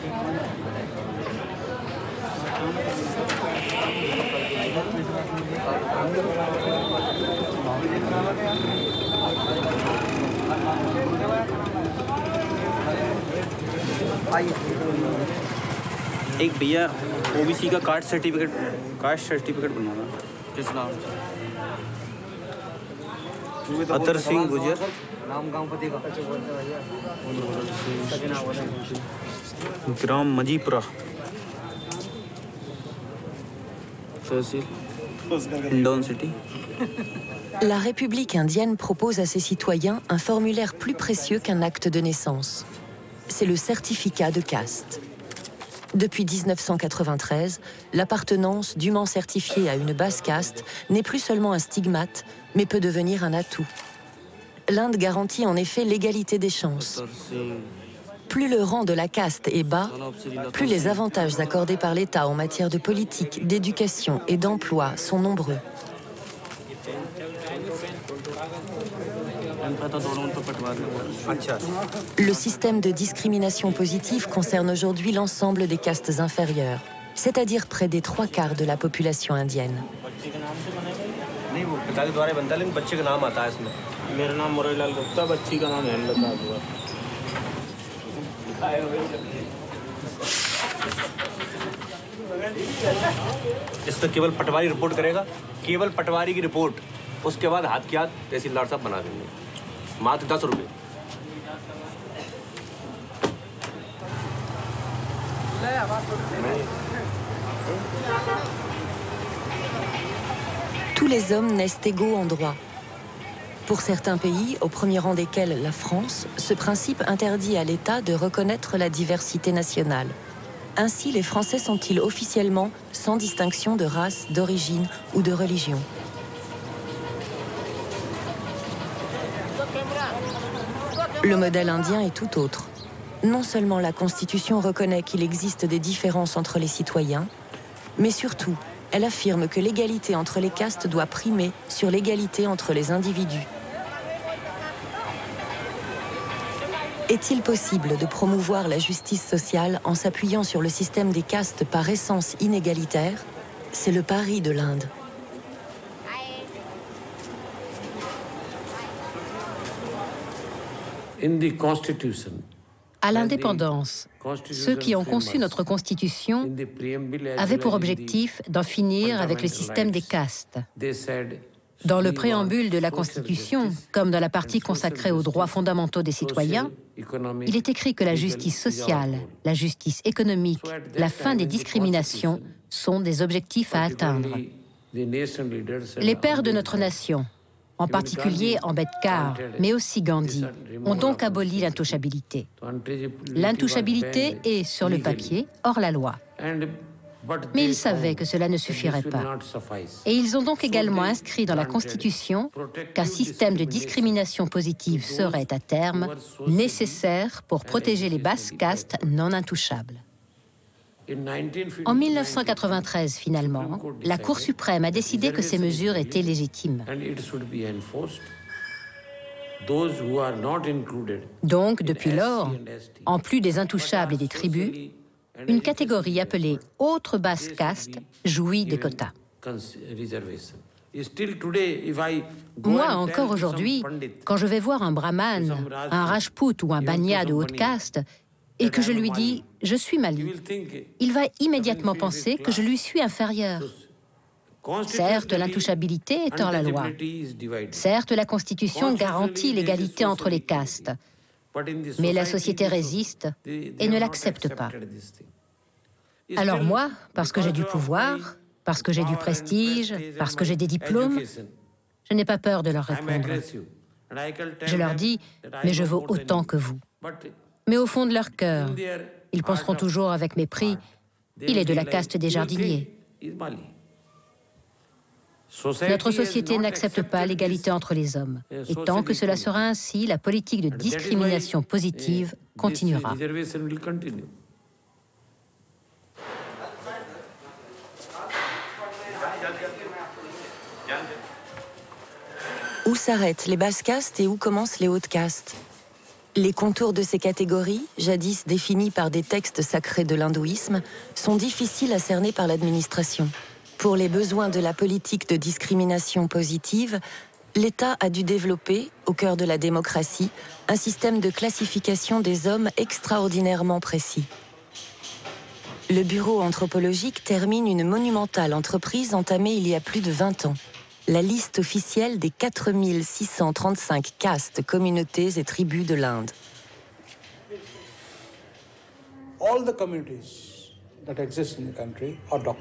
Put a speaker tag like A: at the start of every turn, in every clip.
A: एक भैया ओबीसी का कास्ट सर्टिफिकेट बनवाना। किस नाम से? अतर सिंह गुजर।
B: नाम गांव पते का
A: ग्राम मजीपुरा, तहसील Hindaun city.
C: La République indienne propose à ses citoyens un formulaire plus précieux qu'un acte de naissance. C'est le certificat de caste. Depuis 1993, l'appartenance dûment certifiée à une basse caste n'est plus seulement un stigmate, mais peut devenir un atout. L'Inde garantit en effet l'égalité des chances. Plus le rang de la caste est bas, plus les avantages accordés par l'État en matière de politique, d'éducation et d'emploi sont nombreux. Le système de discrimination positive concerne aujourd'hui l'ensemble des castes inférieures, c'est-à-dire près des 3/4 de la population indienne.
D: इस पर केवल पटवारी रिपोर्ट करेगा, केवल पटवारी की रिपोर्ट, उसके बाद हाथ की हाथ तहसीलदार साहब बना देंगे, मात्र 10 रुपये।
C: Tous les hommes naissent égaux en droit. Pour certains pays, au premier rang desquels la France, ce principe interdit à l'État de reconnaître la diversité nationale. Ainsi, les Français sont-ils officiellement sans distinction de race, d'origine ou de religion. Le modèle indien est tout autre. Non seulement la Constitution reconnaît qu'il existe des différences entre les citoyens, mais surtout, elle affirme que l'égalité entre les castes doit primer sur l'égalité entre les individus. Est-il possible de promouvoir la justice sociale en s'appuyant sur le système des castes par essence inégalitaire? C'est le pari de l'Inde.
E: À l'indépendance, ceux qui ont conçu notre Constitution avaient pour objectif d'en finir avec le système des castes. Dans le préambule de la Constitution, comme dans la partie consacrée aux droits fondamentaux des citoyens, il est écrit que la justice sociale, la justice économique, la fin des discriminations sont des objectifs à atteindre. Les pères de notre nation, en particulier Ambedkar, mais aussi Gandhi, ont donc aboli l'intouchabilité. L'intouchabilité est, sur le papier, hors la loi. Mais ils savaient que cela ne suffirait pas. Et ils ont donc également inscrit dans la Constitution qu'un système de discrimination positive serait, à terme, nécessaire pour protéger les basses castes non intouchables. En 1993, finalement, la Cour suprême a décidé que ces mesures étaient légitimes. Donc, depuis lors, en plus des intouchables et des tribus, une catégorie appelée « autre basse caste » jouit des quotas. Moi, encore aujourd'hui, quand je vais voir un brahmane, un rajput ou un banya de haute caste, et que je lui dis « je suis Mali », il va immédiatement penser que je lui suis inférieur. Certes, l'intouchabilité est hors la loi. Certes, la Constitution garantit l'égalité entre les castes. Mais la société résiste et ne l'accepte pas. Alors moi, parce que j'ai du pouvoir, parce que j'ai du prestige, parce que j'ai des diplômes, je n'ai pas peur de leur répondre. Je leur dis, mais je vaux autant que vous. Mais au fond de leur cœur, ils penseront toujours avec mépris, il est de la caste des jardiniers. Notre société n'accepte pas l'égalité entre les hommes. Et tant que cela sera ainsi, la politique de discrimination positive continuera.
C: Où s'arrêtent les basses castes et où commencent les hautes castes? Les contours de ces catégories, jadis définies par des textes sacrés de l'hindouisme, sont difficiles à cerner par l'administration. Pour les besoins de la politique de discrimination positive, l'État a dû développer, au cœur de la démocratie, un système de classification des hommes extraordinairement précis. Le bureau anthropologique termine une monumentale entreprise entamée il y a plus de 20 ans. La liste officielle des 4635 castes, communautés et tribus de l'Inde.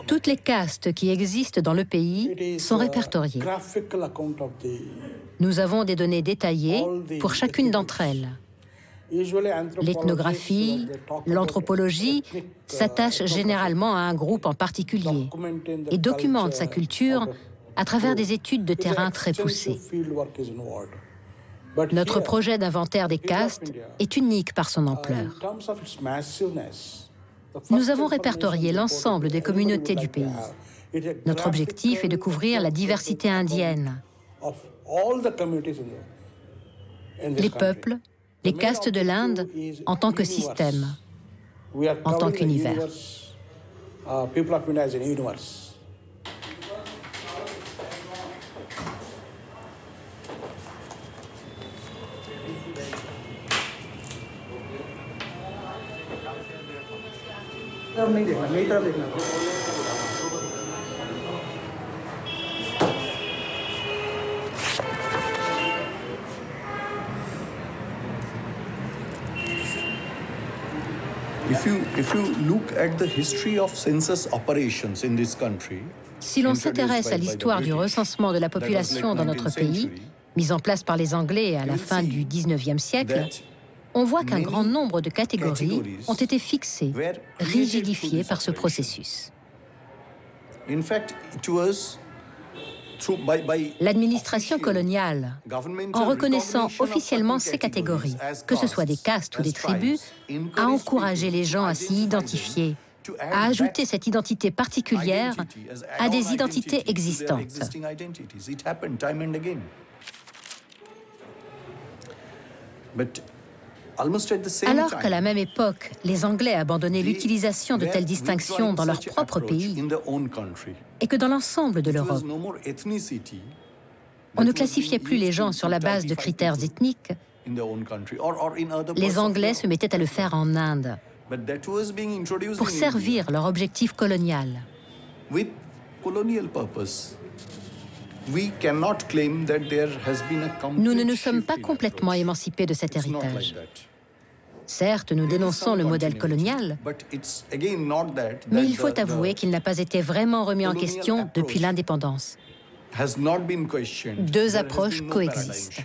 E: Toutes les castes qui existent dans le pays sont répertoriées. Nous avons des données détaillées pour chacune d'entre elles. L'ethnographie, l'anthropologie s'attachent généralement à un groupe en particulier et documentent sa culture à travers des études de terrain très poussées. Notre projet d'inventaire des castes est unique par son ampleur. Nous avons répertorié l'ensemble des communautés du pays. Notre objectif est de couvrir la diversité indienne, les peuples, les castes de l'Inde en tant que système, en tant qu'univers. Si l'on s'intéresse à l'histoire du recensement de la population dans notre pays, mise en place par les Anglais à la fin du XIXe siècle, on voit qu'un grand nombre de catégories ont été fixées, rigidifiées par ce processus. L'administration coloniale, en reconnaissant officiellement ces catégories, que ce soit des castes ou des tribus, a encouragé les gens à s'y identifier, à ajouter cette identité particulière à des identités existantes. Alors qu'à la même époque, les Anglais abandonnaient l'utilisation de telles distinctions dans leur propre pays et que dans l'ensemble de l'Europe, on ne classifiait plus les gens sur la base de critères ethniques, les Anglais se mettaient à le faire en Inde pour servir leur objectif colonial. Nous ne nous sommes pas complètement émancipés de cet héritage. Certes, nous dénonçons le modèle colonial, mais il faut avouer qu'il n'a pas été vraiment remis en question depuis l'indépendance. Deux approches coexistent.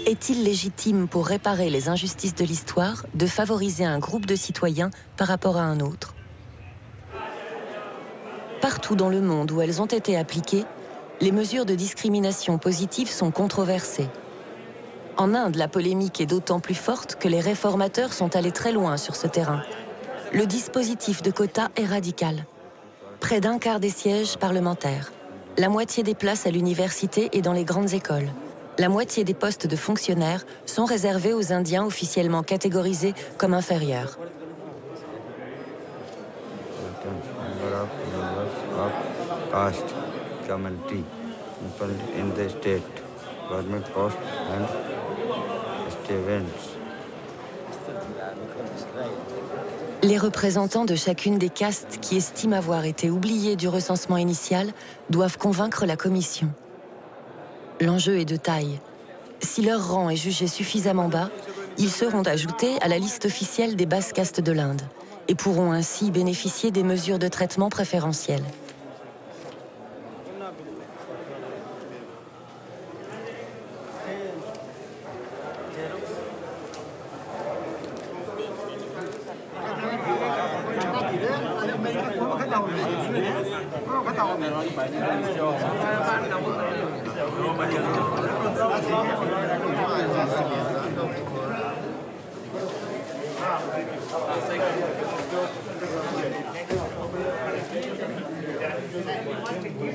C: Est-il légitime pour réparer les injustices de l'histoire de favoriser un groupe de citoyens par rapport à un autre ? Partout dans le monde où elles ont été appliquées, les mesures de discrimination positive sont controversées. En Inde, la polémique est d'autant plus forte que les réformateurs sont allés très loin sur ce terrain. Le dispositif de quotas est radical. Près d'un quart des sièges parlementaires, la moitié des places à l'université et dans les grandes écoles, la moitié des postes de fonctionnaires sont réservés aux Indiens officiellement catégorisés comme inférieurs. Les représentants de chacune des castes qui estiment avoir été oubliés du recensement initial doivent convaincre la commission. L'enjeu est de taille. Si leur rang est jugé suffisamment bas, ils seront ajoutés à la liste officielle des basses castes de l'Inde et pourront ainsi bénéficier des mesures de traitement préférentielles.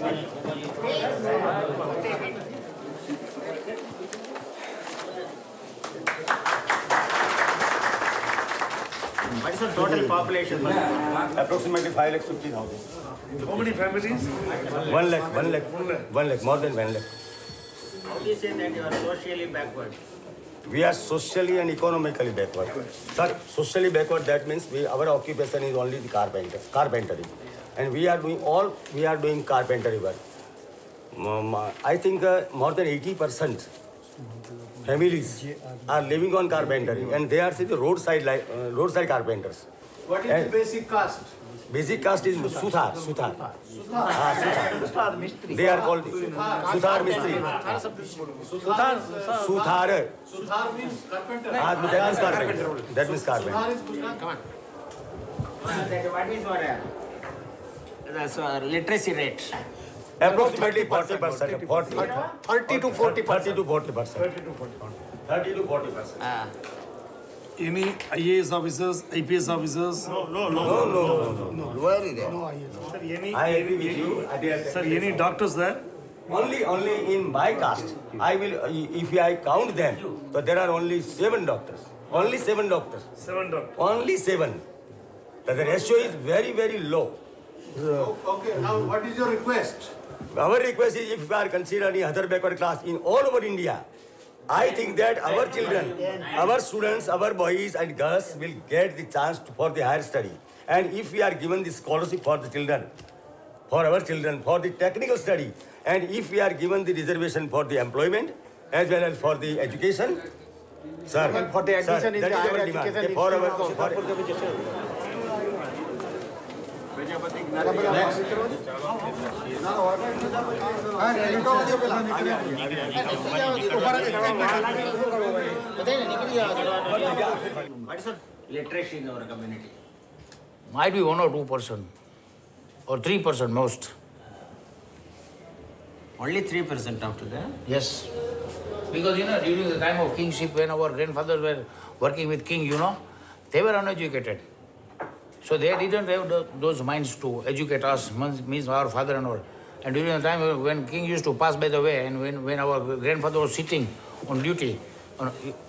D: What is the total population?
B: Approximately 5,50,000.
F: How many families?
B: 1 lakh, 1 lakh, 1 lakh, more than 1 lakh.
D: How do you say that you are socially backward?
B: We are socially and economically backward. Sir, socially backward, that means our occupation is only the carpentry. And we are doing carpentry work. I think more than 80% families are living on carpentry, and they are the roadside carpenters.
F: What is the basic caste?
B: Basic caste is Suthar. They are called Suthar Mistri. Suthar.
F: Suthar means carpenter.
B: That means carpenter.
F: Suthar is Gujarat.
D: Come on. What is your literacy rate?
B: Approximately 40%.
F: 30 to 40%.
B: 30 to 40%. 30 to 40%.
F: Any IAS officers, IPS officers?
B: No.
F: Very rare. Sir,
B: I agree with you.
F: Sir, any doctors there?
B: Only in my caste. If I count them, so there are only 7 doctors. Only 7 doctors.
F: 7 doctors.
B: Only 7. The ratio is very, very low.
F: Okay, now what is your request?
B: Our request is, if we are considering other backward class in all over India, I think that our children, our students, our boys and girls will get the chance for the higher study. And if we are given the scholarship for the children, for our children, for the technical study, and if we are given the reservation for the employment, as well as for the education, sir,
F: For the admission in
B: that
F: the
B: is our
F: higher
B: demand.
F: education
B: For
D: What is the literacy in our community?
G: Might be 1 or 2% or 3% most.
D: Only 3% after that?
G: Yes. Because during the time of kingship, when our grandfathers were working with king, they were uneducated. So they didn't have those minds to educate us, means our father and all. And during the time when king used to pass by the way, and when our grandfather was sitting on duty,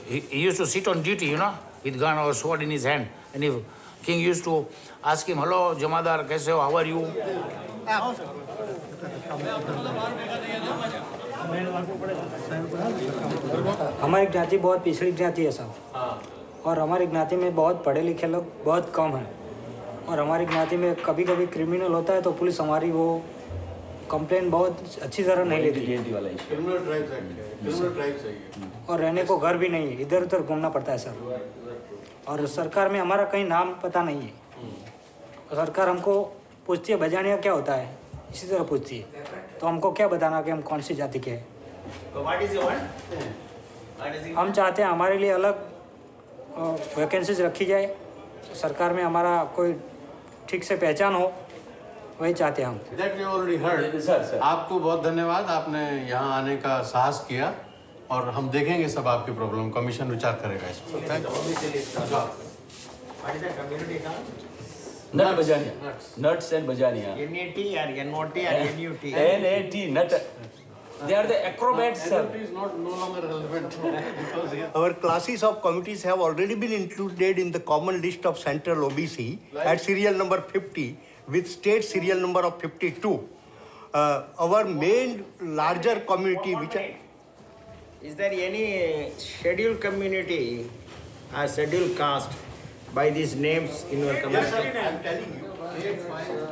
G: he used to sit on duty, with gun or sword in his hand. And if king used to ask him, "Hello, Jamadar, kaise ho? How are you?"
H: हमारी ज्ञाति बहुत पिछड़ी ज्ञाति है साहब, और हमारी ज्ञाति में बहुत पढ़े लिखे लोग बहुत कम हैं, और हमारी ज्ञाति में कभी कभी क्रिमिनल होता है तो पुलिस हमारी वो कंप्लेंट बहुत अच्छी तरह नहीं लेती, और रहने को घर भी नहीं है, इधर उधर घूमना पड़ता है सर, और सरकार में हमारा कहीं नाम पता नहीं है। सरकार हमको पूछती है बजानिया क्या होता है, इसी तरह पूछती है, तो हमको क्या बताना कि हम कौन सी जाति के हैं। हम चाहते हैं हमारे लिए अलग वैकेंसीज रखी जाए, सरकार में हमारा कोई ठीक से पहचान हो, वही चाहते हैं हम।
I: That we already heard. आपको बहुत धन्यवाद, आपने यहाँ आने का साहस किया, और हम देखेंगे सब आपकी प्रॉब्लम, कमीशन विचार करेगा इस पर।
J: Nut Bajania. Nuts and Bajania.
D: NAT or NOT or NUT?
J: NAT, nut. They are the acrobats, sir.
I: NOT is no longer relevant.
K: Our classes of committees have already been included in the common list of central OBC at serial number 50 with state serial number of 52. Our main larger community which
D: Is there any scheduled community or scheduled caste by these names in your community?
I: I'm telling you.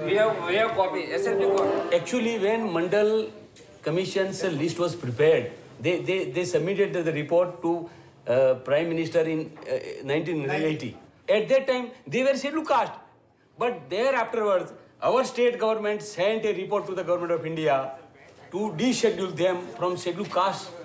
J: We have copy. SLP copy. Actually, when Mandal Commission's list was prepared, they submitted the report to Prime Minister in 1980. At that time, they were scheduled caste. But there afterwards, our state government sent a report to the government of India to deschedule them from scheduled caste.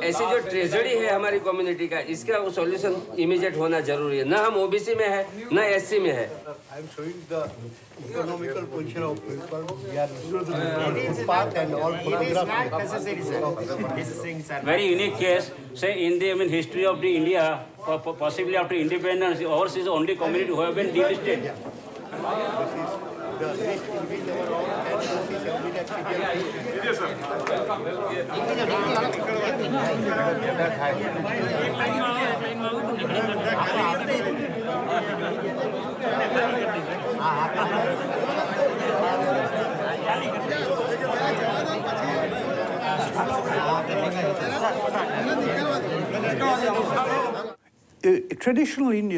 L: ऐसे जो ट्रेजरी है हमारी कम्युनिटी का, इसका solution immediate होना जरूरी है। ना हम ओबीसी में है, ना एससी में है।
K: I am showing the economical position of people. We are path and all photographs.
A: Very unique case. Say in the history of the India, possibly after independence, ours is the only community who have been delisted.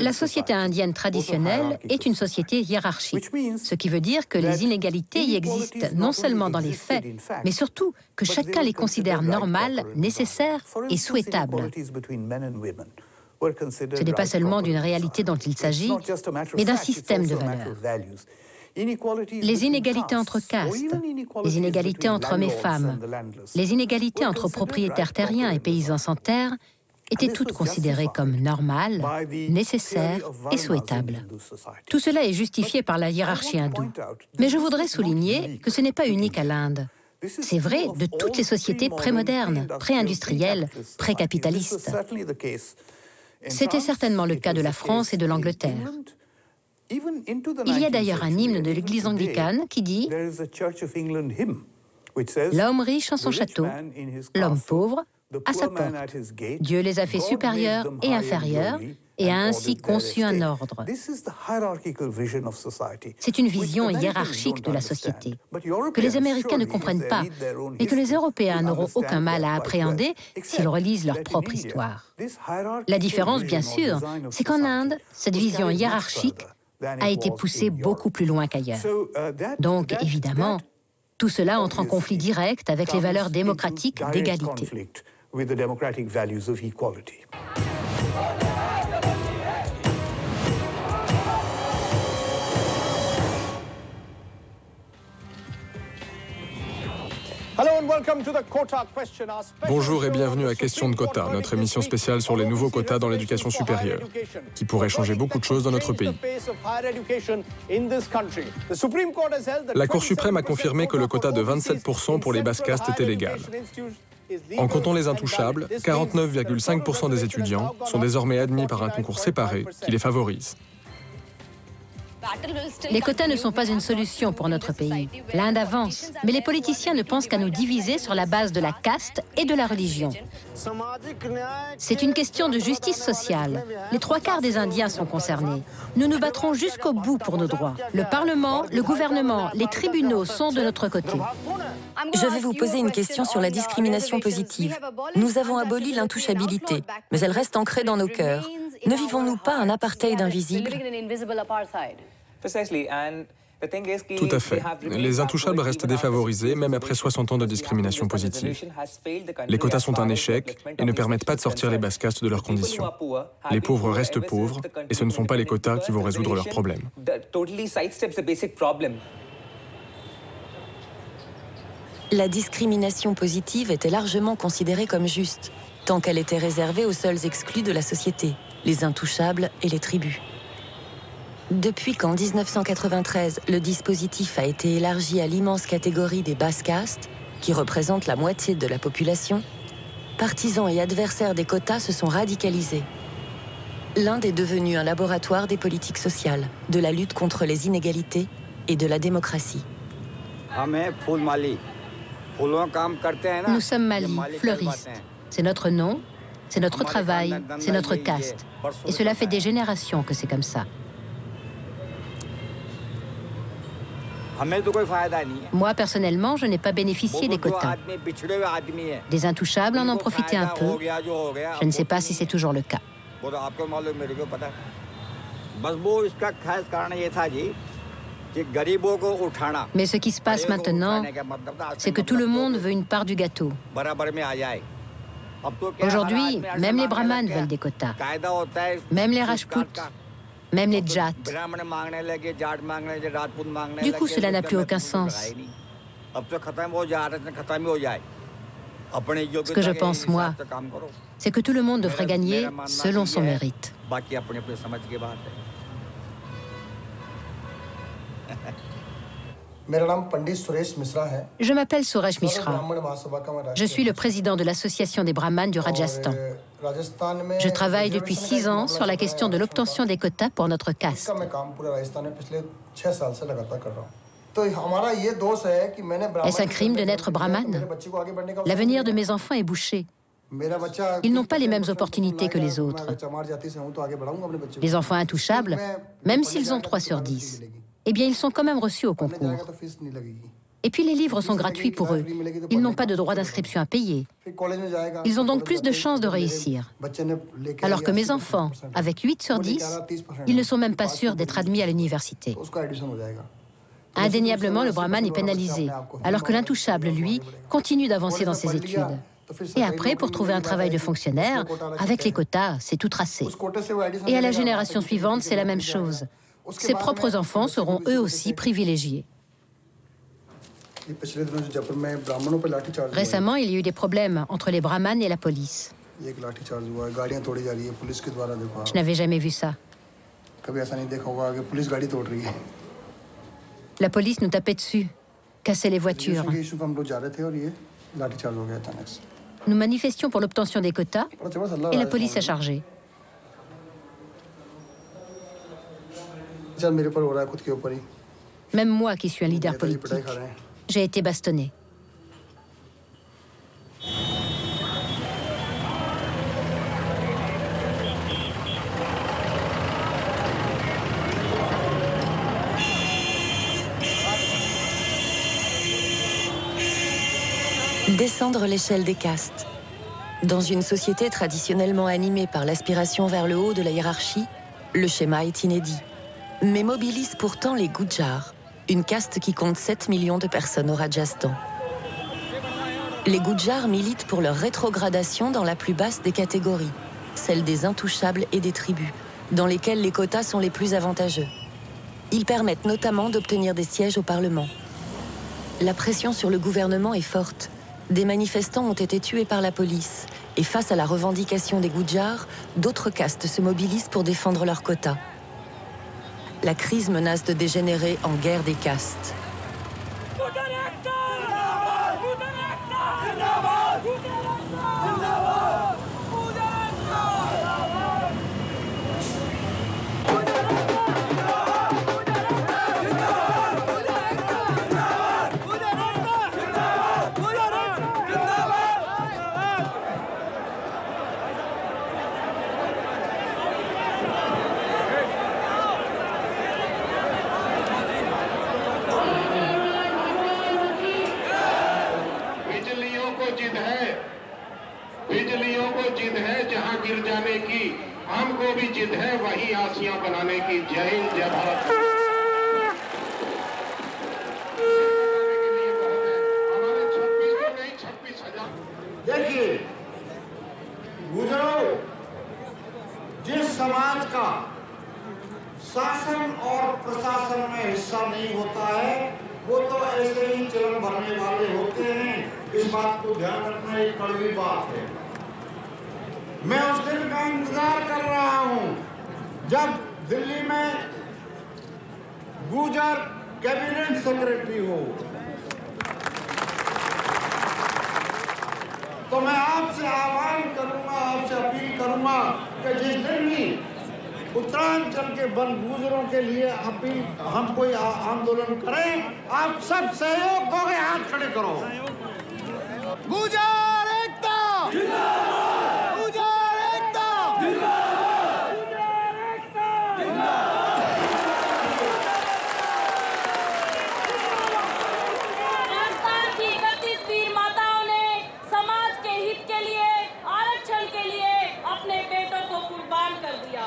E: La société indienne traditionnelle est une société hiérarchique, ce qui veut dire que les inégalités y existent non seulement dans les faits, mais surtout que chacun les considère normales, nécessaires et souhaitables. Ce n'est pas seulement d'une réalité dont il s'agit, mais d'un système de valeurs. Les inégalités entre castes, les inégalités entre hommes et femmes, les inégalités entre propriétaires terriens et paysans sans terre étaient toutes considérées comme normales, nécessaires et souhaitables. Tout cela est justifié par la hiérarchie hindoue. Mais je voudrais souligner que ce n'est pas unique à l'Inde. C'est vrai de toutes les sociétés prémodernes, pré-industrielles, pré-capitalistes. C'était certainement le cas de la France et de l'Angleterre. Il y a d'ailleurs un hymne de l'Église anglicane qui dit « L'homme riche en son château, l'homme pauvre à sa porte. Dieu les a fait supérieurs et inférieurs et a ainsi conçu un ordre. » C'est une vision hiérarchique de la société, que les Américains ne comprennent pas, et que les Européens n'auront aucun mal à appréhender s'ils relisent leur propre histoire. La différence, bien sûr, c'est qu'en Inde, cette vision hiérarchique a été poussée beaucoup plus loin qu'ailleurs. Donc, évidemment, tout cela entre en conflit direct avec les valeurs démocratiques d'égalité.
M: Bonjour et bienvenue à Question de quotas, notre émission spéciale sur les nouveaux quotas dans l'éducation supérieure, qui pourraient changer beaucoup de choses dans notre pays. La Cour suprême a confirmé que le quota de 27% pour les basses castes était légal. En comptant les intouchables, 49,5% des étudiants sont désormais admis par un concours séparé qui les favorise.
E: Les quotas ne sont pas une solution pour notre pays. L'Inde avance, mais les politiciens ne pensent qu'à nous diviser sur la base de la caste et de la religion. C'est une question de justice sociale. Les 3/4 des Indiens sont concernés. Nous nous battrons jusqu'au bout pour nos droits. Le Parlement, le gouvernement, les tribunaux sont de notre côté.
C: Je vais vous poser une question sur la discrimination positive. Nous avons aboli l'intouchabilité, mais elle reste ancrée dans nos cœurs. Ne vivons-nous pas un apartheid invisible ?
M: Tout à fait. Les intouchables restent défavorisés, même après 60 ans de discrimination positive. Les quotas sont un échec et ne permettent pas de sortir les basses castes de leurs conditions. Les pauvres restent pauvres, et ce ne sont pas les quotas qui vont résoudre leurs problèmes.
C: La discrimination positive était largement considérée comme juste, tant qu'elle était réservée aux seuls exclus de la société, les intouchables et les tribus. Depuis qu'en 1993, le dispositif a été élargi à l'immense catégorie des basses castes, qui représentent la moitié de la population, partisans et adversaires des quotas se sont radicalisés. L'Inde est devenue un laboratoire des politiques sociales, de la lutte contre les inégalités et de la démocratie.
E: Nous sommes Mali, fleuristes. C'est notre nom, c'est notre travail, c'est notre caste. Et cela fait des générations que c'est comme ça. Moi, personnellement, je n'ai pas bénéficié des quotas. Des intouchables en ont profité un peu. Je ne sais pas si c'est toujours le cas. Mais ce qui se passe maintenant, c'est que tout le monde veut une part du gâteau. Aujourd'hui, même les brahmanes veulent des quotas. Même les rajputs. Même les Jats. Du coup, cela n'a plus aucun sens. Ce que je pense, moi, c'est que tout le monde devrait gagner selon son mérite. Je m'appelle Suresh Mishra. Je suis le président de l'association des brahmanes du Rajasthan. Je travaille depuis 6 ans sur la question de l'obtention des quotas pour notre caste. Est-ce un crime de naître brahmane? L'avenir de mes enfants est bouché. Ils n'ont pas les mêmes opportunités que les autres. Les enfants intouchables, même s'ils ont 3 sur 10, eh bien, ils sont quand même reçus au concours. Et puis les livres sont gratuits pour eux. Ils n'ont pas de droit d'inscription à payer. Ils ont donc plus de chances de réussir. Alors que mes enfants, avec 8 sur 10, ils ne sont même pas sûrs d'être admis à l'université. Indéniablement, le brahman est pénalisé, alors que l'intouchable, lui, continue d'avancer dans ses études. Et après, pour trouver un travail de fonctionnaire, avec les quotas, c'est tout tracé. Et à la génération suivante, c'est la même chose. Ses propres enfants seront eux aussi privilégiés. Récemment, il y a eu des problèmes entre les brahmanes et la police. Je n'avais jamais vu ça. La police nous tapait dessus, cassait les voitures. Nous manifestions pour l'obtention des quotas et la police a chargé. Même moi qui suis un leader politique, j'ai été bastonné.
C: Descendre l'échelle des castes. Dans une société traditionnellement animée par l'aspiration vers le haut de la hiérarchie, le schéma est inédit. Mais mobilise pourtant les Gujars, une caste qui compte 7 millions de personnes au Rajasthan. Les Gujars militent pour leur rétrogradation dans la plus basse des catégories, celle des intouchables et des tribus, dans lesquelles les quotas sont les plus avantageux. Ils permettent notamment d'obtenir des sièges au Parlement. La pression sur le gouvernement est forte. Des manifestants ont été tués par la police. Et face à la revendication des Gujars, d'autres castes se mobilisent pour défendre leurs quotas. La crise menace de dégénérer en guerre des castes.
N: हमको भी जिद है वही आसियां बनाने की। जय हिंद, जय भारत। हमारे 26 को नहीं 26,000।
F: देखिए गुजरों, जिस समाज का शासन और प्रशासन में हिस्सा नहीं होता है, वो तो ऐसे ही चिलम भरने वाले होते हैं। इस बात को ध्यान रखना एक कड़वी बात है। मैं उस दिन का इंतजार कर रहा हूं जब दिल्ली में गुजर कैबिनेट सेक्रेटरी हो। तो मैं आपसे आह्वान करूंगा, आपसे अपील करूंगा कि जिस दिन भी उत्तरांचल के वन गुजरों के लिए अपील हम कोई आंदोलन करें, आप सब सहयोग दोगे, हाथ खड़े करो। गुजर एकता जिंदाबाद, गुजर एकता जिंदाबाद, गुजर एकता जिंदाबाद।
O: राजस्थान की 31 वीर माताओं ने समाज के हित के लिए, आरक्षण के लिए अपने बेटों को कुर्बान कर दिया।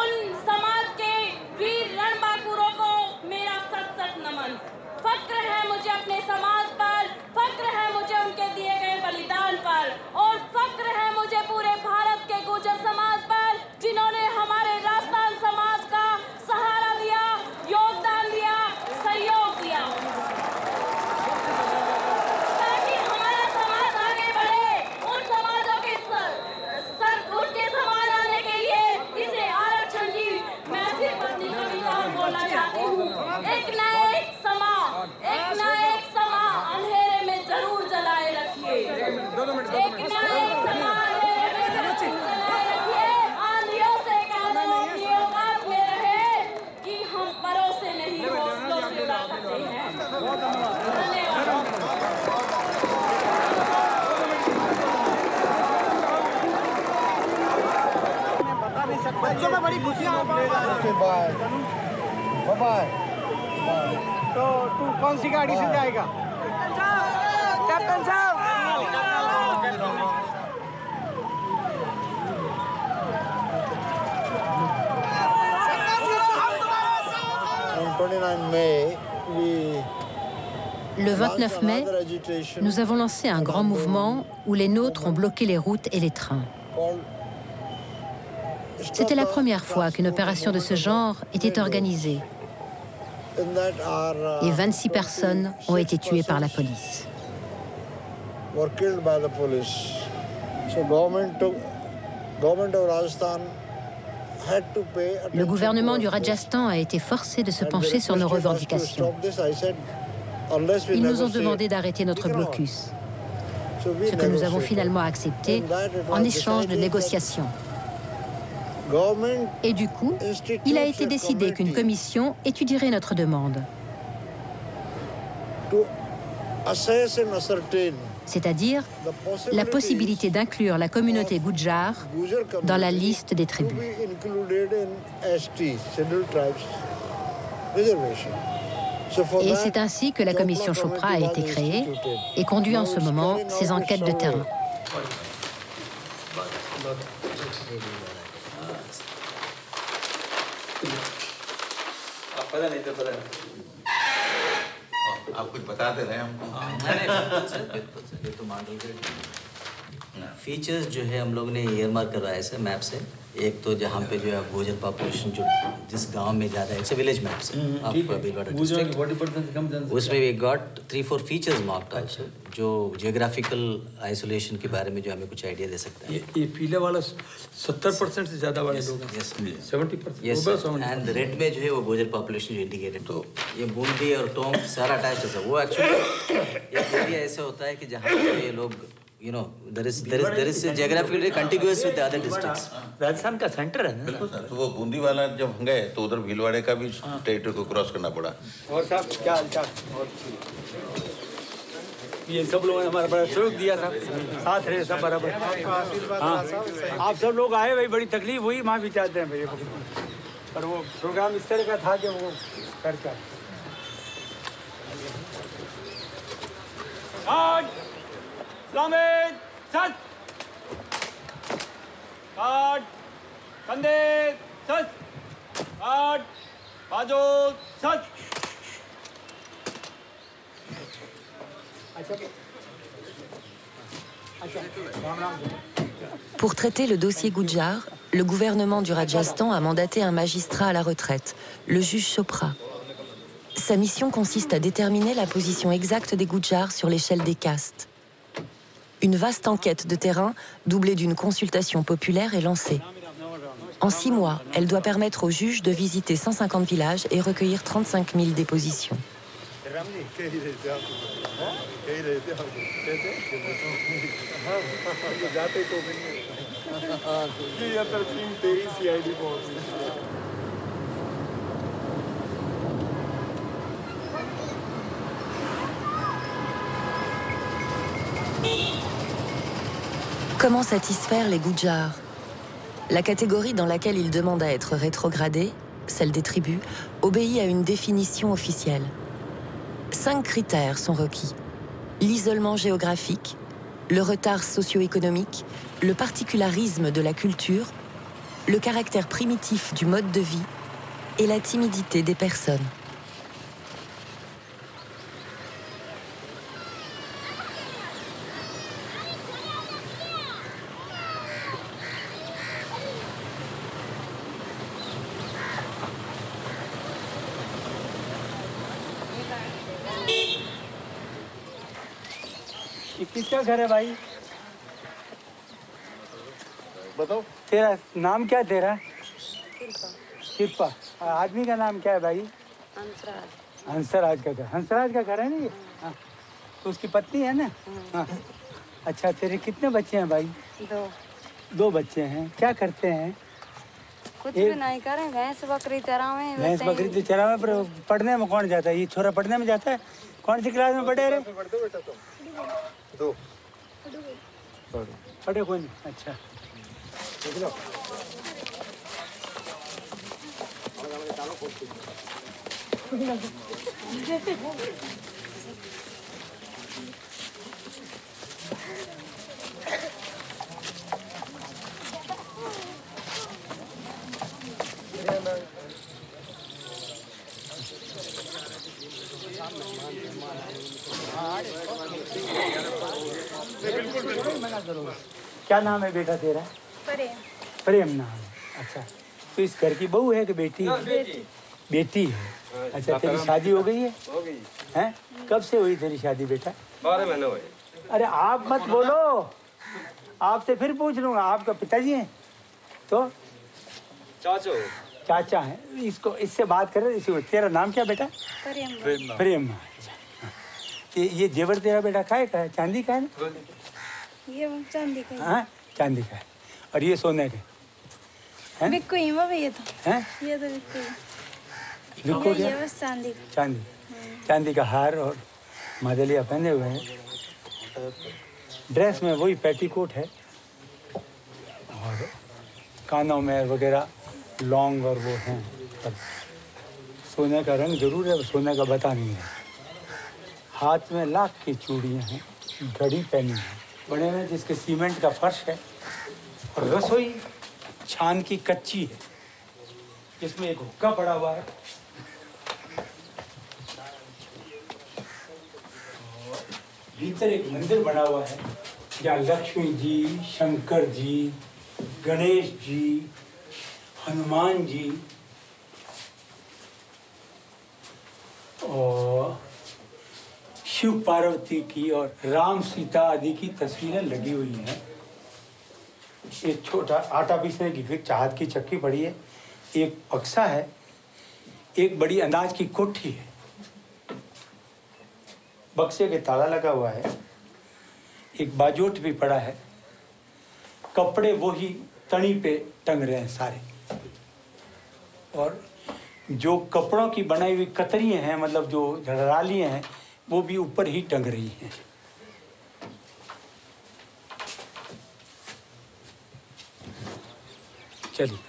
O: उन समाज के वीर रणबांकुरों को मेरा सत-सत नमन। फक्र है मुझे अपने समाज पर, फक्र है मुझे उनके दिए गए बलिदान आंधियों से कानों की औकात में रहे कि हम परों से नहीं हौसलों से उड़ा करते हैं।
F: बच्चों में बड़ी खुशियाँ बाय बाय। तो तू कौन सी गाड़ी से जाएगा? कैप्टन साहब।
E: 29 mai, Le 29 mai, nous avons lancé un grand mouvement où les nôtres ont bloqué les routes et les trains. C'était la première fois qu'une opération de ce genre était organisée. Et 26 personnes ont été tuées par la police. Le gouvernement du Rajasthan a été forcé de se pencher sur nos revendications. Ils nous ont demandé d'arrêter notre blocus, ce que nous avons finalement accepté en échange de négociations. Et du coup, il a été décidé qu'une commission étudierait notre demande. C'est-à-dire la possibilité d'inclure la communauté Gujjar dans la liste des tribus. Et c'est ainsi que la commission Chopra a été créée et conduit en ce moment ses enquêtes de terrain.
P: आप कुछ बता दे रहे हैं हमको?
Q: फीचर्स जो है हम लोग ने ईयरमार्क कर रहा है ऐसे मैप से। एक तो जहाँ पे जो है गुर्जर पॉपुलेशन जो जिस गांव में ज़्यादा है, इट्स विलेज मैप से उसमें we got 3-4 features marked also जो जियोग्राफिकल आइसोलेशन के बारे में जो हमें कुछ आइडिया दे सकता है।
R: ये पीले वाला 70% से ज़्यादा वाले लोग हैं। 70%।
Q: यस एंड रेड में जो है वो गुर्जर पॉपुलेशन जो इंडिकेटेड, तो ये बूंदी और टोंग सारा अटैच है। वो एक्चुअली एक एरिया ऐसा होता है कि जहाँ पे ये लोग you know there is geographically contiguous with the other districts.
R: Rajasthan का सेंटर है ना।
P: बिल्कुल सर। तो वो बूंदी वाला जब गए तो उधर भीलवाड़े का भी टेरिटरी को क्रॉस करना पड़ा।
R: और साहब क्या हालचाल? ये सब लोगों ने हमारा बड़ा सहयोग दिया था, साथ रहे सब बराबर। हाँ, आप सब लोग आए भाई, बड़ी तकलीफ हुई, माफ़ी चाहते हैं भैया, पर वो प्रोग्राम इस तरह का था कि वो करता। Slamet, sat. Guard, Kande, sat. Guard, Bajo, sat.
C: Pour traiter le dossier Gujjar, le gouvernement du Rajasthan a mandaté un magistrat à la retraite, le juge Chopra. Sa mission consiste à déterminer la position exacte des Gujjars sur l'échelle des castes. Une vaste enquête de terrain, doublée d'une consultation populaire, est lancée. En 6 mois, elle doit permettre aux juges de visiter 150 villages et recueillir 35 000 dépositions. Comment satisfaire les Gujjars? La catégorie dans laquelle ils demandent à être rétrogradés, celle des tribus, obéit à une définition officielle. 5 critères sont requis: l'isolement géographique, le retard socio-économique, le particularisme de la culture, le caractère primitif du mode de vie et la timidité des personnes.
R: किसका घर है भाई?
F: बताओ।
R: तेरा नाम क्या है तेरा? कृपा। आदमी का नाम क्या है भाई? हंसराज का घर। हंसराज का घर है ना ये? हाँ। तो उसकी पत्नी है ना? हाँ। अच्छा, तेरे कितने बच्चे हैं भाई? 2 बच्चे हैं। क्या करते हैं?
S: कुछ भी नहीं करें, भैंस बकरी चरावें।
R: भैंस बकरी तो चरावें, पर पढ़ने में कौन जाता है? ये छोरा पढ़ने में जाता है? कौन सी क्लास में पढ़े रे? 2 पढ़े कोई नहीं। अच्छा देख लो। क्या नाम है बेटा तेरा?
S: प्रेम।
R: प्रेम नाम है। अच्छा, तो इस घर की बहू है कि बेटी? बेटी है। अच्छा, तेरी शादी हो गई है?
L: हो गई।
R: हैं? कब से हुई तेरी शादी बेटा?
L: 12 महीने हुए।
R: अरे आप मत बोलो, आपसे फिर पूछ लूंगा। आपका पिताजी हैं? तो
L: चाचो।
R: चाचा है। इसको इससे बात करें। इसी तेरा नाम क्या बेटा?
S: प्रेम।
R: प्रेम। अच्छा, ये जेवर तेरा बेटा काय का है? चांदी का है ना?
S: ये चांदी का है।
R: हाँ, चांदी का है। और ये सोने का है?
S: बिक्कू ही वो ये तो।
R: हैं?
S: ये तो बिक्कू।
R: बिक्कू क्या?
S: ये बस चांदी।
R: चांदी। चांदी का हार और मादलिया पहने हुए हैं। ड्रेस में वही पेटीकोट है और कानों में वगैरह लॉन्ग और वो हैं। पर सोने का रंग जरूर है, सोने का बता नहीं है। हाथ में लाख की चूड़ियाँ हैं, घड़ी पहनी है, बड़े में जिसके सीमेंट का फर्श है। और रसोई छान की कच्ची है, जिसमें एक हुक्का पड़ा हुआ है। भीतर एक मंदिर बना हुआ है जहाँ लक्ष्मी जी, शंकर जी, गणेश जी, हनुमान जी और शिव पार्वती की और राम सीता आदि की तस्वीरें लगी हुई हैं। एक छोटा आटा पीसने की फिर चाहत की चक्की पड़ी है, एक बक्सा है, एक बड़ी अनाज की कोठी है। बक्से के ताला लगा हुआ है, एक बाजोट भी पड़ा है। कपड़े वो ही तनी पे टंग रहे हैं सारे। और जो कपड़ों की बनाई हुई कतरियाँ हैं, मतलब जो झड़रालियाँ हैं, वो भी ऊपर ही टंग रही हैं। चलिए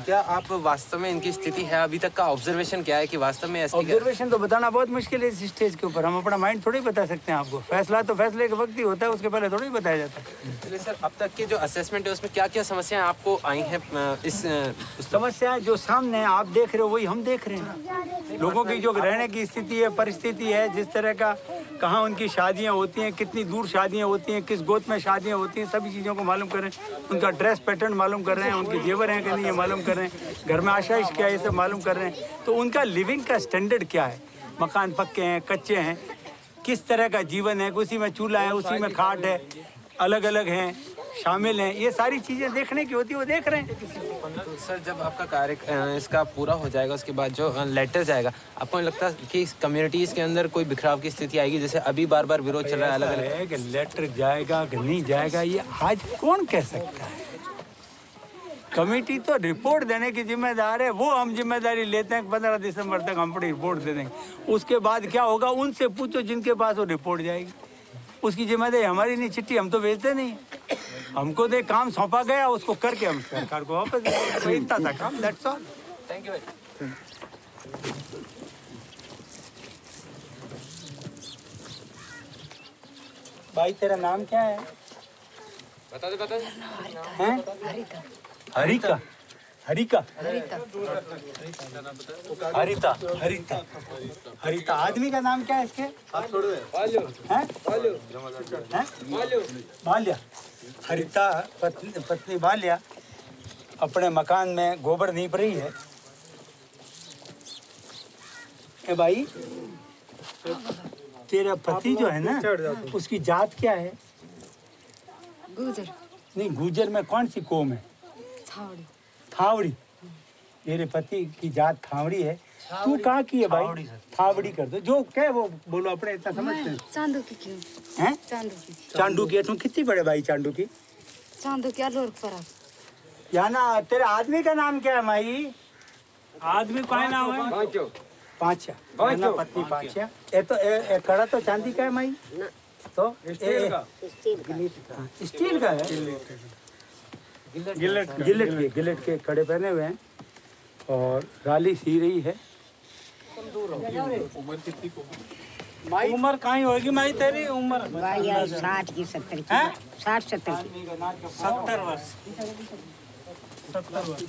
T: क्या आप वास्तव में इनकी स्थिति है अभी तक का ऑब्जर्वेशन क्या है कि वास्तव में ऐसी?
R: ऑब्जर्वेशन तो बताना बहुत मुश्किल है इस स्टेज के ऊपर। हम अपना माइंड थोड़ी बता सकते हैं आपको। फैसला तो फैसले के वक्त ही होता है, उसके पहले थोड़ी बताया जाता है।
T: चलिए सर, अब तक के जो असेसमेंट है उसमें क्या क्या समस्याएं आपको आई हैं? इस
R: समस्याएं जो सामने हैं आप देख रहे हो, वही हम देख रहे हैं। लोगों की जो रहने की स्थिति है, परिस्थिति है, जिस तरह का कहाँ उनकी शादियाँ होती हैं, कितनी दूर शादियाँ होती हैं, किस गोद में शादियाँ होती हैं, सभी चीज़ों को मालूम कर रहे हैं। उनका ड्रेस पैटर्न मालूम कर रहे हैं, उनके जेवर हैं कि नहीं ये मालूम कर रहे हैं, घर में आशाइश क्या है ये सब मालूम कर रहे हैं। तो उनका लिविंग का स्टैंडर्ड क्या है, मकान पक्के हैं, कच्चे हैं, किस तरह का जीवन है, उसी में चूल्हा है, उसी में खाट है, अलग अलग हैं, शामिल हैं, ये सारी चीज़ें देखने की होती है, वो देख रहे हैं।
T: तो सर, जब आपका कार्य इसका पूरा हो जाएगा उसके बाद जो लेटर जाएगा, आपको नहीं लगता कि कम्युनिटीज़ के अंदर कोई बिखराव की स्थिति आएगी? जैसे अभी बार बार विरोध चल रहा है, अलग अलग
R: कि लेटर जाएगा कि नहीं जाएगा ये आज कौन कह सकता है। कमेटी तो रिपोर्ट देने की जिम्मेदार है, वो हम जिम्मेदारी लेते हैं 15 दिसंबर तक हम अपनी रिपोर्ट दे देंगे। उसके बाद क्या होगा उनसे पूछो जिनके पास वो रिपोर्ट जाएगी, उसकी जिम्मेदारी हमारी नहीं। चिट्ठी हम तो भेजते नहीं, हमको तो काम सौंपा गया, उसको करके हम सरकार को वापस देंगे। इतना था काम, दैट्स ऑल।
T: थैंक यू
R: भाई। तेरा नाम क्या है?
T: बता दे।
R: हैं? हरिका। हरिका। हरिता। हरिता। हरिता। आदमी का नाम क्या है इसके? बाल्या। हरिता पत्नी बाल्या अपने मकान में गोबर नीप रही है। ए भाई, तेरा पति जो है ना, उसकी जात क्या है?
S: गुजर।
R: नहीं, गुजर में कौन सी कौम है?
S: थावड़ी।
R: थावड़ी। मेरे पति की जात थावड़ी है। तू कहाँ की है भाई? थावड़ी कर दो। जो क्या वो बोलो, अपने इतना समझते हैं।
S: चांदू की क्यों?
R: हैं?
S: चांदू की।
R: चांदू की। तुम कितनी बड़े भाई चांदू की?
S: चांदू की लोर पर।
R: या ना, तेरे आदमी का नाम क्या है माई? आदमी का नाम है? पांचा। पांचा। पत्नी पांचा। ये तो कड़ा तो चांदी का है माई? तो स्टील का। स्टील का है। गिलेट के कड़े पहने हुए हैं और राली सी रही है। उम्र कहाँ होगी माई तेरी? उम्र
U: 60 की 70 की। 60-70 की।
R: 70 वर्ष। 70 वर्ष।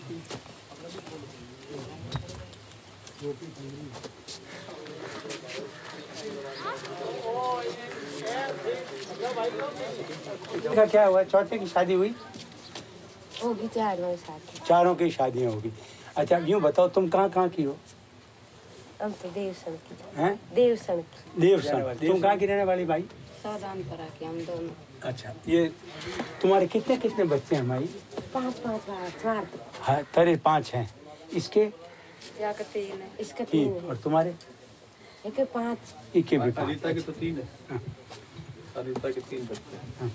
R: क्या हुआ? चौथे की शादी हुई?
S: होगी
R: चारों की शादियाँ होगी। अच्छा यूँ बताओ, तुम कहाँ की हो?
S: हम तो देवसन की
R: हैं?
S: देवसन की।
R: देवसन। तुम कहाँ की रहने वाली भाई?
S: सौदान परा के हम दोनों।
R: अच्छा, ये तुम्हारे कितने बच्चे हैं माई?
S: 5
R: हाँ, तेरे 5 हैं। इसके?
S: या का 3 है। इसका
R: 3
S: है।
R: और तुम्हारे?
S: एक 5।
R: इनके भी 5।
I: सरिता के तो 3 है। सरिता के 3 बच्चे हैं।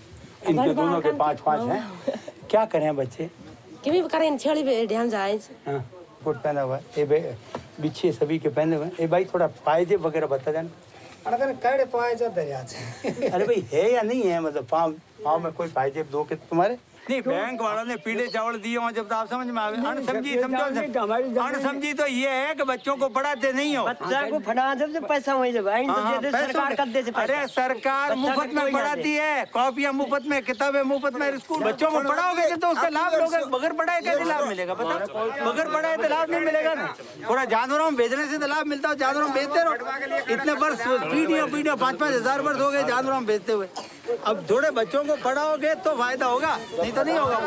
R: इनके दोनों के 5 हैं। क्या करें बच्चे?
S: कि भी करें, छेड़ी पे ध्यान जाए।
R: हाँ, कोट पहना हुआ है। ये बिच्छे सभी के पहने हुए हैं। ए भाई, थोड़ा पायजेब वगैरह बता जाना।
H: कड़े पायजेब दरिया।
R: अरे भाई, है या नहीं है? मतलब पाँव में कोई पायजेब दो के तुम्हारे? नहीं, बैंक वालों ने पीले चावल दिए हों जब तो आप समझ में आ गए। अनसमझी तो ये है कि बच्चों को पढ़ाते नहीं हो।
U: बच्चा को पढ़ा दे, पैसा वही दे भाई। सरकार कर दे।
R: अरे सरकार मुफ्त में पढ़ाती है, कॉपियां मुफ्त में, किताबें मुफ्त में। स्कूल बच्चों को पढ़ाओगे तो उसका लाभ लोगे। बगैर पढ़ाए कैसे लाभ मिलेगा? बताओ, बगैर पढ़ाए तो लाभ नहीं मिलेगा ना। थोड़ा जानवरों में बेचने से तो लाभ मिलता है। जानवरों में बेचते रहो। इतने वर्ष पीढ़ियों 5-5 हजार वर्ष हो गए जानवरों में बेचते हुए। अब थोड़े बच्चों को पढ़ाओगे तो फायदा होगा, नहीं तो नहीं होगा।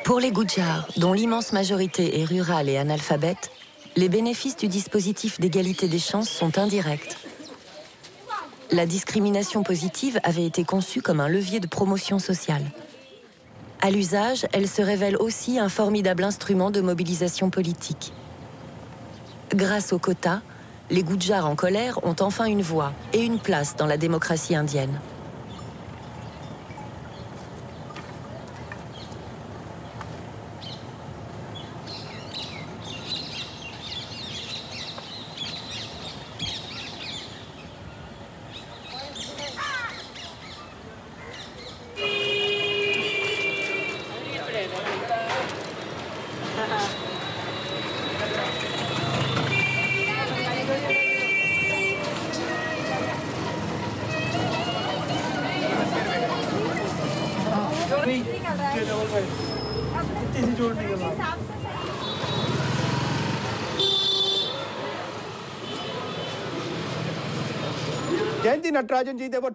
C: Pour les Gujars, dont l'immense majorité est rurale et analphabète, les bénéfices du dispositif d'égalité des chances sont indirects. La discrimination positive avait été conçue comme un levier de promotion sociale. À l'usage, elle se révèle aussi un formidable instrument de mobilisation politique. Grâce aux quotas, les Gujars en colère ont enfin une voix et une place dans la démocratie indienne.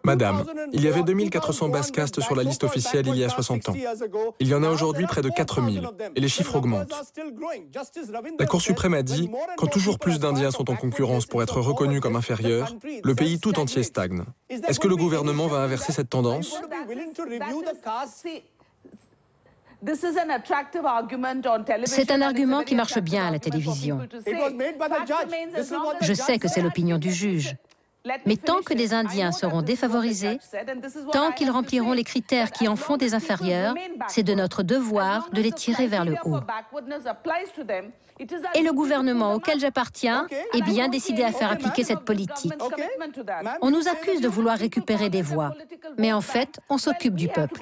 M: Madame, il y avait 2400 basses-castes sur la liste officielle il y a 60 ans. Il y en a aujourd'hui près de 4000, et les chiffres augmentent. La Cour suprême a dit, quand toujours plus d'Indiens sont en concurrence pour être reconnus comme inférieurs, le pays tout entier stagne. Est-ce que le gouvernement va inverser cette tendance ?
E: C'est un argument qui marche bien à la télévision. Je sais que c'est l'opinion du juge. Mais tant que des Indiens seront défavorisés, tant qu'ils rempliront les critères qui en font des inférieurs, c'est de notre devoir de les tirer vers le haut. Et le gouvernement auquel j'appartiens est bien décidé à faire appliquer cette politique. On nous accuse de vouloir récupérer des voix, mais en fait, on s'occupe du peuple.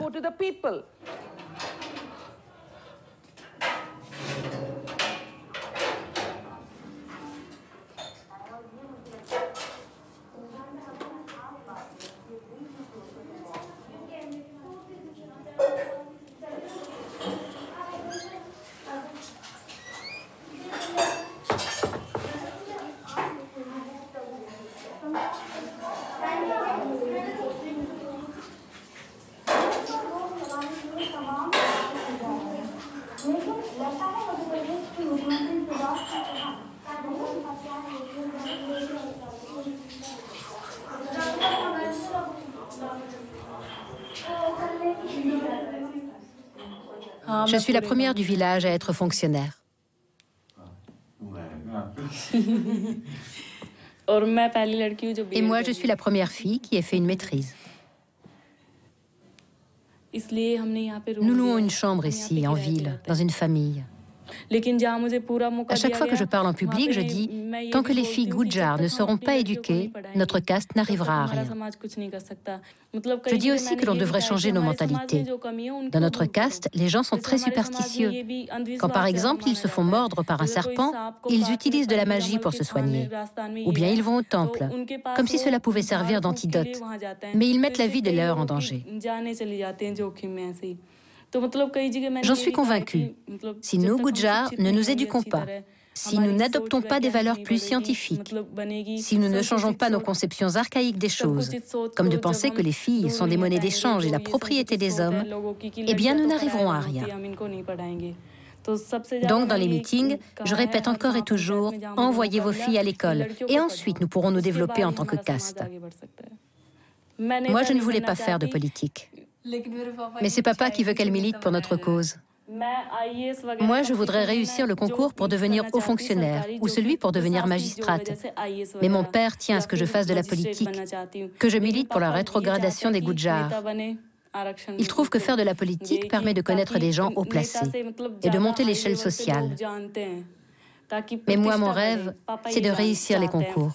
E: Je suis la première du village à être fonctionnaire. Et moi, je suis la première fille qui ait fait une maîtrise. Nous louons une chambre ici, en ville, dans une famille. À chaque fois que je parle en public, je dis « Tant que les filles Gujjar ne seront pas éduquées, notre caste n'arrivera à rien ». Je dis aussi que l'on devrait changer nos mentalités. Dans notre caste, les gens sont très superstitieux. Quand par exemple, ils se font mordre par un serpent, ils utilisent de la magie pour se soigner. Ou bien ils vont au temple, comme si cela pouvait servir d'antidote. Mais ils mettent la vie des leurs en danger. J'en suis convaincue. Si nous, Gujjar, ne nous éduquons pas, si nous n'adoptons pas des valeurs plus scientifiques, si nous ne changeons pas nos conceptions archaïques des choses, comme de penser que les filles sont des monnaies d'échange et la propriété des hommes, eh bien nous n'arriverons à rien. Donc dans les meetings, je répète encore et toujours, envoyez vos filles à l'école et ensuite nous pourrons nous développer en tant que caste. Moi, je ne voulais pas faire de politique. Mais c'est papa qui veut qu'elle milite pour notre cause. Moi, je voudrais réussir le concours pour devenir haut fonctionnaire ou celui pour devenir magistrate. Mais mon père tient à ce que je fasse de la politique, que je milite pour la rétrogradation des Gujjar. Il trouve que faire de la politique permet de connaître des gens haut placés et de monter l'échelle sociale. Mais moi, mon rêve, c'est de réussir les concours.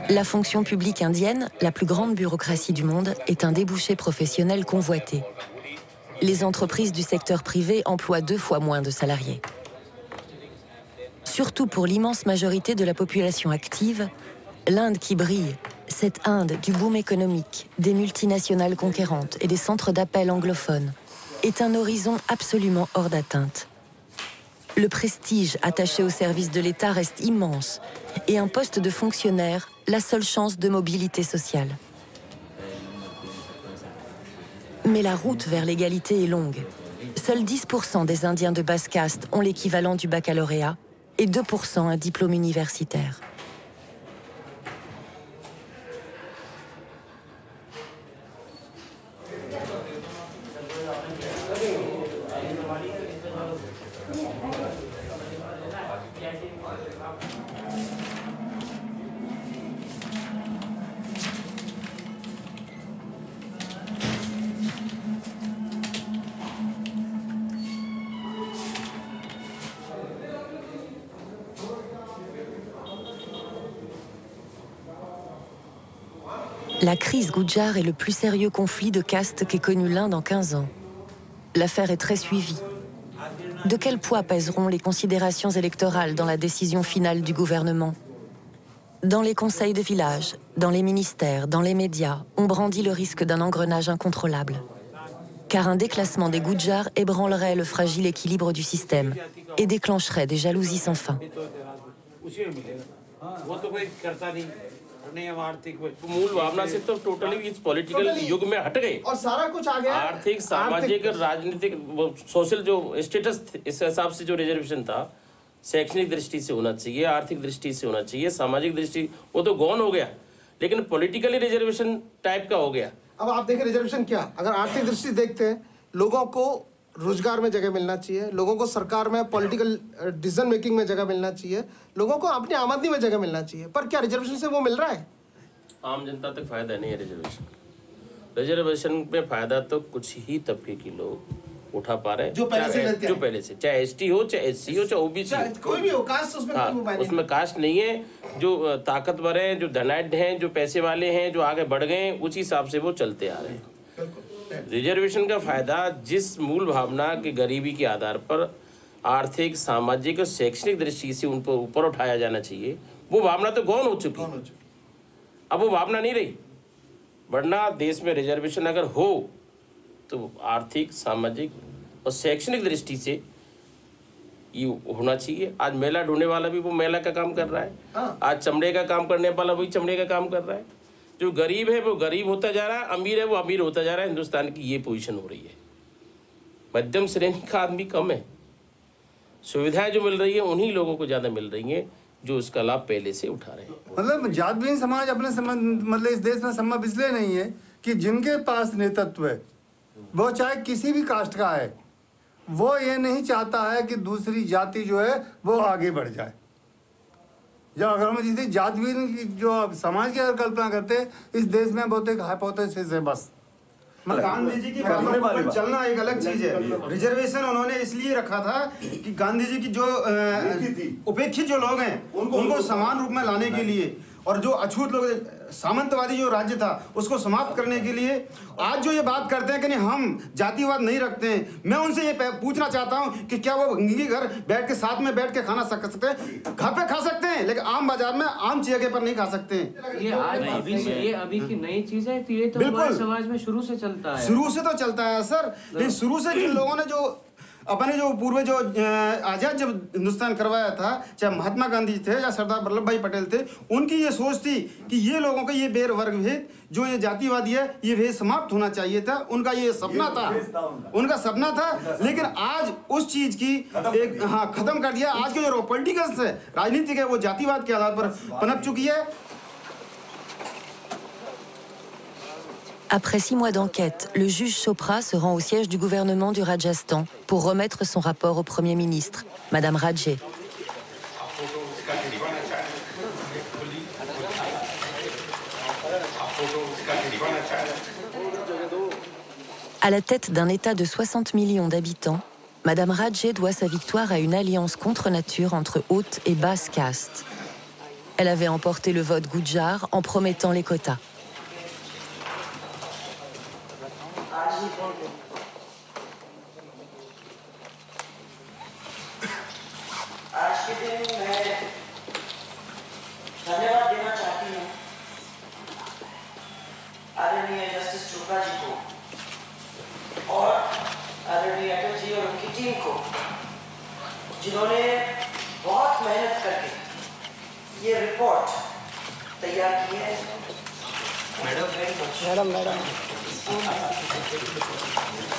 E: La fonction publique indienne, la plus grande bureaucratie du monde, est un débouché professionnel convoité. Les entreprises du secteur privé emploient 2 fois moins de salariés. Surtout pour l'immense majorité de la population active, l'Inde qui brille, cette Inde du boom économique, des multinationales conquérantes et des centres d'appel anglophones, est un horizon absolument hors d'atteinte. Le prestige attaché au service de l'État reste immense et un poste de fonctionnaire, la seule chance de mobilité sociale. Mais la route vers l'égalité est longue. Seuls 10% des Indiens de basse caste ont l'équivalent du baccalauréat et 2% un diplôme universitaire. La crise Gujjar est le plus sérieux conflit de caste qu'ait connu l'Inde en 15 ans. L'affaire est très suivie. De quel poids pèseront les considérations électorales dans la décision finale du gouvernement? Dans les conseils de village, dans les ministères, dans les médias, on brandit le risque d'un engrenage incontrôlable. Car un déclassement des Gujjar ébranlerait le fragile équilibre du système et déclencherait des jalousies sans fin.
B: मूल भावना से तो टोटली इस पॉलिटिकल युग में हट गए और सारा कुछ आ गया आर्थिक सामाजिक राजनीतिक सोशल जो स्टेटस इस हिसाब से जो रिजर्वेशन था शैक्षणिक दृष्टि से होना चाहिए आर्थिक दृष्टि से होना चाहिए सामाजिक दृष्टि वो तो गौन हो गया लेकिन पॉलिटिकली रिजर्वेशन टाइप का हो गया
F: अब आप देखें रिजर्वेशन क्या अगर आर्थिक दृष्टि देखते हैं लोगों को रोजगार में जगह मिलना चाहिए लोगों को सरकार में पॉलिटिकल डिसीजन मेकिंग में जगह मिलना चाहिए लोगों को अपनी आमदनी में जगह मिलना चाहिए पर क्या रिजर्वेशन से वो मिल रहा है
B: आम जनता तक फायदा नहीं है रिजर्वेशन में फायदा तो कुछ ही तबके के लोग उठा पा रहे हैं जो पहले से चाहे एसटी हो चाहे एससी हो चाहे ओबीसी कोई भी हो कास्ट उसमें कास्ट नहीं है जो ताकतवर हैं जो धनाढ्य हैं जो पैसे वाले हैं जो आगे बढ़ गए उसी हिसाब से वो चलते आ रहे हैं रिजर्वेशन का फायदा जिस मूल भावना के गरीबी के आधार पर आर्थिक सामाजिक और शैक्षणिक दृष्टि से उन पर ऊपर उठाया जाना चाहिए वो भावना तो गौण हो चुकी अब वो भावना नहीं रही वरना देश में रिजर्वेशन अगर हो तो आर्थिक सामाजिक और शैक्षणिक दृष्टि से ये होना चाहिए। आज मेला ढोने वाला भी वो मेला का काम कर रहा है, आज चमड़े का काम करने वाला वही चमड़े का काम कर रहा है। जो गरीब है वो गरीब होता जा रहा है, अमीर है वो अमीर होता जा रहा है। हिंदुस्तान की ये पोजीशन हो रही है। मध्यम श्रेणी का आदमी कम है। सुविधाएं जो मिल रही है उन्हीं लोगों को ज़्यादा मिल रही हैं जो उसका लाभ पहले से उठा रहे हैं।
G: मतलब जात-विहीन समाज अपने मतलब इस देश में संभव इसलिए नहीं है कि जिनके पास नेतृत्व है वो चाहे किसी भी कास्ट का है, वो ये नहीं चाहता है कि दूसरी जाति जो है वो आगे बढ़ जाए। जब अगर हम जिस जात-विहीन की जो समाज की अगर कल्पना करते हैं, इस देश में बहुत एक हाइपोथेसिस है बस।
V: गांधी जी की बातों पर चलना एक अलग चीज है। रिजर्वेशन उन्होंने इसलिए रखा था कि गांधी जी की जो उपेक्षित जो लोग हैं उनको समान रूप में लाने के लिए, और जो अछूत लोग, सामंतवादी जो राज्य था उसको समाप्त करने के लिए। आज जो ये बात करते हैं कि नहीं हम जातिवाद नहीं रखते हैं, मैं उनसे ये पूछना चाहता हूं कि क्या वो हिंदी घर बैठ के साथ में बैठ के खाना सकते हैं? घर पे खा सकते हैं, लेकिन आम बाजार में आम जगह पर नहीं खा सकते हैं।
T: ये अभी की नई चीज है, तो ये तो हमारे समाज में शुरू से चलता है।
V: शुरू से तो चलता है सर, लेकिन शुरू से जिन लोगों ने जो अपने जो पूर्वज जो आजाद जब हिंदुस्तान करवाया था, चाहे महात्मा गांधी थे या सरदार वल्लभ भाई पटेल थे, उनकी ये सोच थी कि ये लोगों का ये बेर वर्ग भेद जो ये जातिवादी है ये भेद समाप्त होना चाहिए था। उनका ये सपना था, उनका सपना था। लेकिन आज उस चीज की एक खत्म कर दिया। आज के जो पॉलिटिकल्स है, राजनीतिक है, वो जातिवाद के आधार पर पनप चुकी है।
C: Après 6 mois d'enquête, le juge Chopra se rend au siège du gouvernement du Rajasthan pour remettre son rapport au Premier ministre, Madame Rajé. À la tête d'un État de 60 millions d'habitants, Madame Rajé doit sa victoire à une alliance contre nature entre haute et basse caste. Elle avait emporté le vote Gujjar en promettant les quotas.
W: आज के दिन मैं धन्यवाद देना चाहती हूँ आदरणीय जस्टिस चोपड़ा जी को और आदरणीय अटल जी और उनकी टीम को, जिन्होंने बहुत मेहनत करके ये रिपोर्ट तैयार की है। मैडम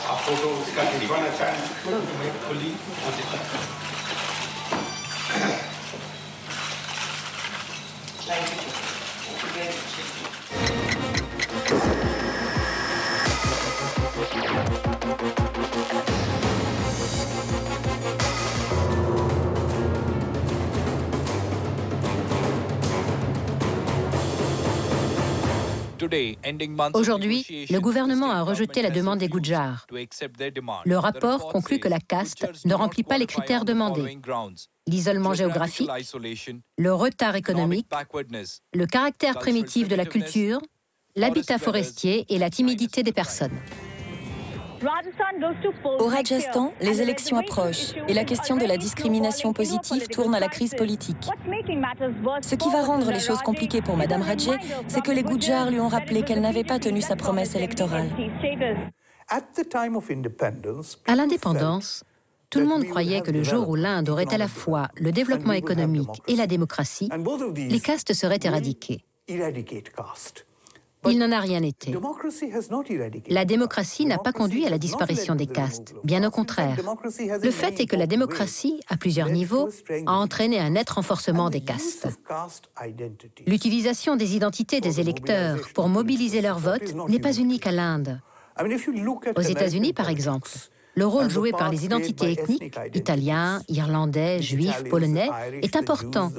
V: आप फोटो उसका खिंचवाना चाहें? मैं खुली
E: Aujourd'hui, le gouvernement a rejeté la demande des Gujjar. Le rapport conclut que la caste ne remplit pas les critères demandés. L'isolement géographique, le retard économique, le caractère primitif de la culture, l'habitat forestier et la timidité des personnes.
C: Au Rajasthan, les élections approchent et la question de la discrimination positive tourne à la crise politique. Ce qui va rendre les choses compliquées pour Madame Rajé, c'est que les Gujjar lui ont rappelé qu'elle n'avait pas tenu sa promesse électorale.
E: À l'indépendance, tout le monde croyait que le jour où l'Inde aurait à la fois le développement économique et la démocratie, les castes seraient éradiquées. Il n'en a rien été. La démocratie n'a pas conduit à la disparition des castes, bien au contraire. Le fait est que la démocratie, à plusieurs niveaux, a entraîné un net renforcement des castes. L'utilisation des identités des électeurs pour mobiliser leur vote n'est pas unique à l'Inde. Aux États-Unis, par exemple, le rôle joué par les identités ethniques, italiens, irlandais, juifs, polonais, est important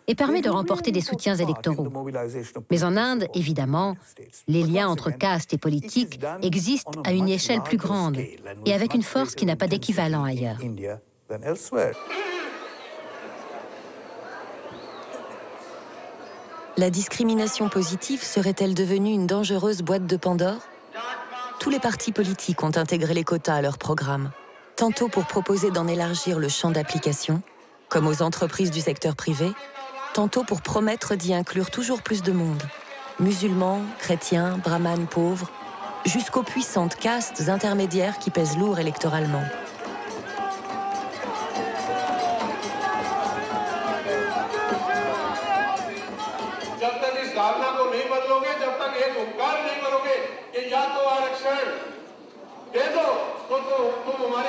E: et permet de remporter des soutiens électoraux. Mais en Inde, évidemment, les liens entre castes et politiques existent à une échelle plus grande et avec une force qui n'a pas d'équivalent ailleurs.
C: La discrimination positive serait-elle devenue une dangereuse boîte de Pandore ? Tous les partis politiques ont intégré les quotas à leur programme, tantôt pour proposer d'en élargir le champ d'application, comme aux entreprises du secteur privé, tantôt pour promettre d'y inclure toujours plus de monde, musulmans, chrétiens, brahmanes pauvres, jusqu'aux puissantes castes intermédiaires qui pèsent lourd électoralement.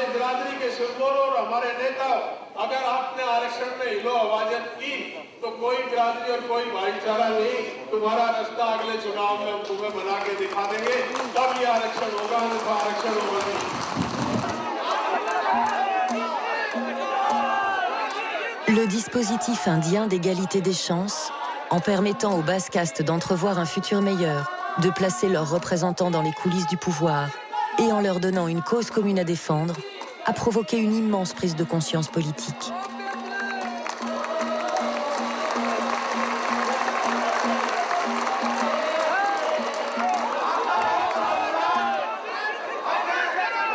N: हमारे बिरादरी के सिरमौर और हमारे नेता, अगर आपने आरक्षण में हिलो हवाजत की तो कोई बिरादरी और कोई भाईचारा नहीं, तुम्हारा रास्ता अगले चुनाव में हम तुम्हें बना के दिखा देंगे, तब ये आरक्षण होगा, अन्यथा आरक्षण होगा नहीं।
C: Le dispositif indien d'égalité des chances, en permettant aux basses castes d'entrevoir un futur meilleur, de placer leurs représentants dans les coulisses du pouvoir et en leur donnant une cause commune à défendre, a provoqué une immense prise de conscience politique.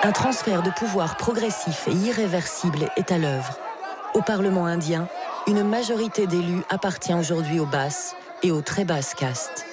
C: Un transfert de pouvoir progressif et irréversible est à l'œuvre. Au Parlement indien, une majorité d'élus appartient aujourd'hui aux basses et aux très basses castes.